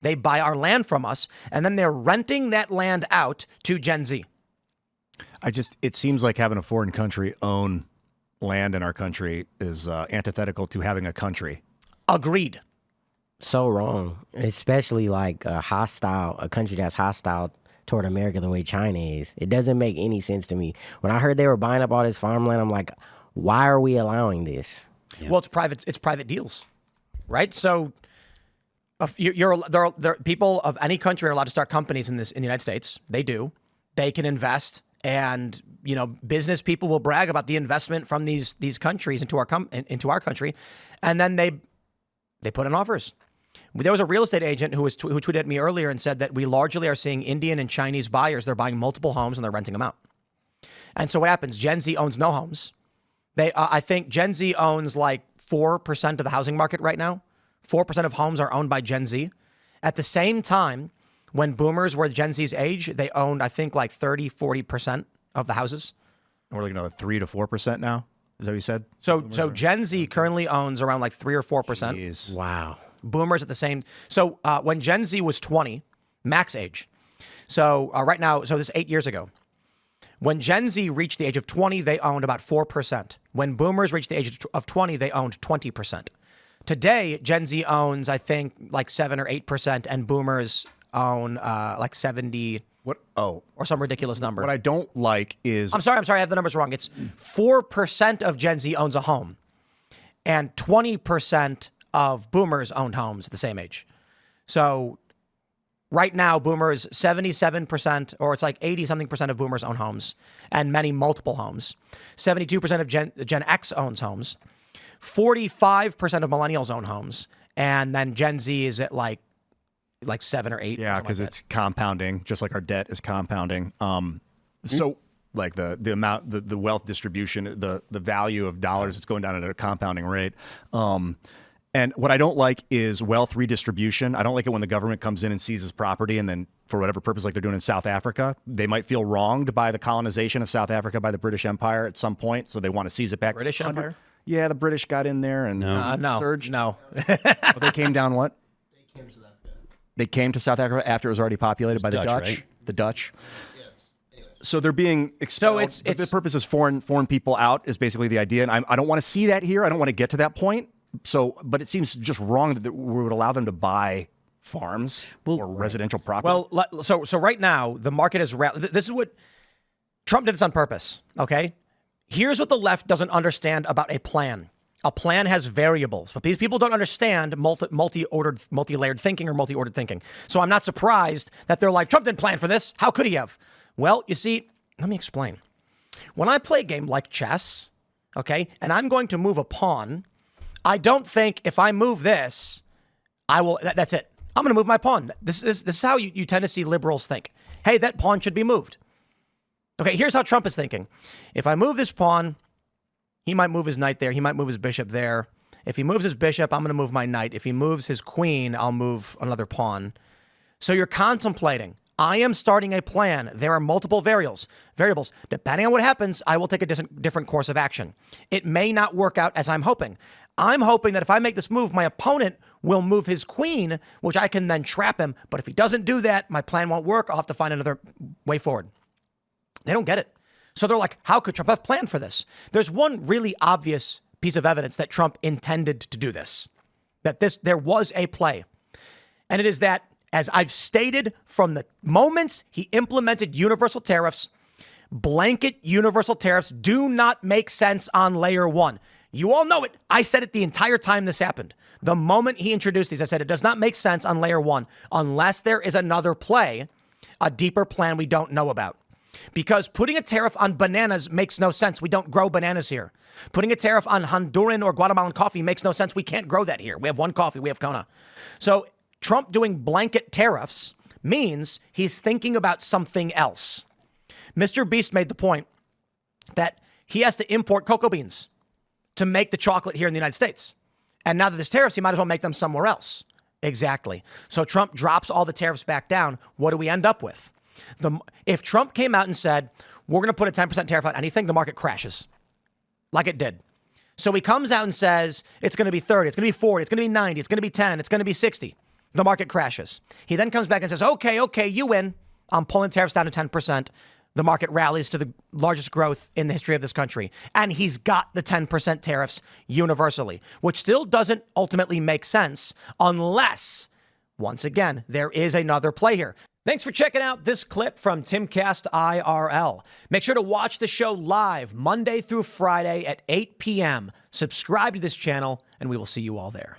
They buy our land from us, and then they're renting that land out to Gen Z. It seems like having a foreign country own land in our country is antithetical to having a country. Agreed. So wrong, especially like a country that's hostile toward America the way China is. It doesn't make any sense to me. When I heard they were buying up all this farmland, I'm like, why are we allowing this? Yeah. Well, it's private deals, right? So people of any country are allowed to start companies in the United States. They do. They can invest, and business people will brag about the investment from these countries into our country, and then they put in offers. There was a real estate agent who tweeted at me earlier and said that we largely are seeing Indian and Chinese buyers. They're buying multiple homes and they're renting them out. And so what happens? Gen Z owns no homes. I think Gen Z owns like 4% of the housing market right now. 4% of homes are owned by Gen Z. At the same time, when boomers were Gen Z's age, they owned, I think, like 40% of the houses. And we're looking at 3 to 4% now. Is that what you said? So Gen Z currently owns around like 3 or 4%. Jeez. Wow. Boomers at the same. So when Gen Z was 20, max age. So right now, so this is 8 years ago. When Gen Z reached the age of 20, they owned about 4%. When boomers reached the age of 20, they owned 20%. Today, Gen Z owns, I think, like 7 or 8%, and boomers own like 70. What? Oh, or some ridiculous number. What I don't like is... I'm sorry, I have the numbers wrong. It's 4% of Gen Z owns a home, and 20% of boomers owned homes at the same age. So right now, boomers, 77%, or it's like 80-something% of boomers own homes, and many multiple homes. 72% of Gen X owns homes. 45% of millennials own homes. And then Gen Z is at like 7 or 8. Yeah, because it's compounding, just like our debt is compounding. So like the amount, the wealth distribution, the value of dollars, it's going down at a compounding rate. And what I don't like is wealth redistribution. I don't like it when the government comes in and seizes property and then for whatever purpose, like they're doing in South Africa, they might feel wronged by the colonization of South Africa by the British Empire at some point. So they want to seize it back. British Empire? Yeah, the British got in there and surged. No. They came down what? They came to South Africa after it was already populated by the Dutch. Right? The Dutch. So they're being expelled. So the purpose is foreign people out is basically the idea. And I don't want to see that here. I don't want to get to that point. So, but it seems just wrong that we would allow them to buy farms or residential property. Well, so right now the market is. This is what Trump did this on purpose. Okay, here's what the left doesn't understand about a plan. A plan has variables, but these people don't understand multi-layered thinking or multi-ordered thinking. So I'm not surprised that they're like, Trump didn't plan for this. How could he have? Well, you see, let me explain. When I play a game like chess, okay, and I'm going to move a pawn, I don't think if I move this, I will. That's it. I'm going to move my pawn. This is how you tend to see liberals think. Hey, that pawn should be moved. Okay, here's how Trump is thinking. If I move this pawn, he might move his knight there. He might move his bishop there. If he moves his bishop, I'm going to move my knight. If he moves his queen, I'll move another pawn. So you're contemplating. I am starting a plan. There are multiple variables. Depending on what happens, I will take a different course of action. It may not work out as I'm hoping. I'm hoping that if I make this move, my opponent will move his queen, which I can then trap him. But if he doesn't do that, my plan won't work. I'll have to find another way forward. They don't get it. So they're like, how could Trump have planned for this? There's one really obvious piece of evidence that Trump intended to do this, that there was a play. And it is that, as I've stated from the moments he implemented universal tariffs, blanket universal tariffs do not make sense on layer one. You all know it. I said it the entire time this happened. The moment he introduced these, I said it does not make sense on layer one unless there is another play, a deeper plan we don't know about. Because putting a tariff on bananas makes no sense. We don't grow bananas here. Putting a tariff on Honduran or Guatemalan coffee makes no sense. We can't grow that here. We have one coffee. We have Kona. So Trump doing blanket tariffs means he's thinking about something else. Mr. Beast made the point that he has to import cocoa beans to make the chocolate here in the United States. And now that there's tariffs, he might as well make them somewhere else. Exactly. So Trump drops all the tariffs back down. What do we end up with? If Trump came out and said, we're going to put a 10% tariff on anything, the market crashes like it did. So he comes out and says, it's going to be 30, it's going to be 40, it's going to be 90, it's going to be 10, it's going to be 60. The market crashes. He then comes back and says, okay, you win. I'm pulling tariffs down to 10%. The market rallies to the largest growth in the history of this country. And he's got the 10% tariffs universally, which still doesn't ultimately make sense unless, once again, there is another play here. Thanks for checking out this clip from Timcast IRL. Make sure to watch the show live Monday through Friday at 8 p.m. Subscribe to this channel, and we will see you all there.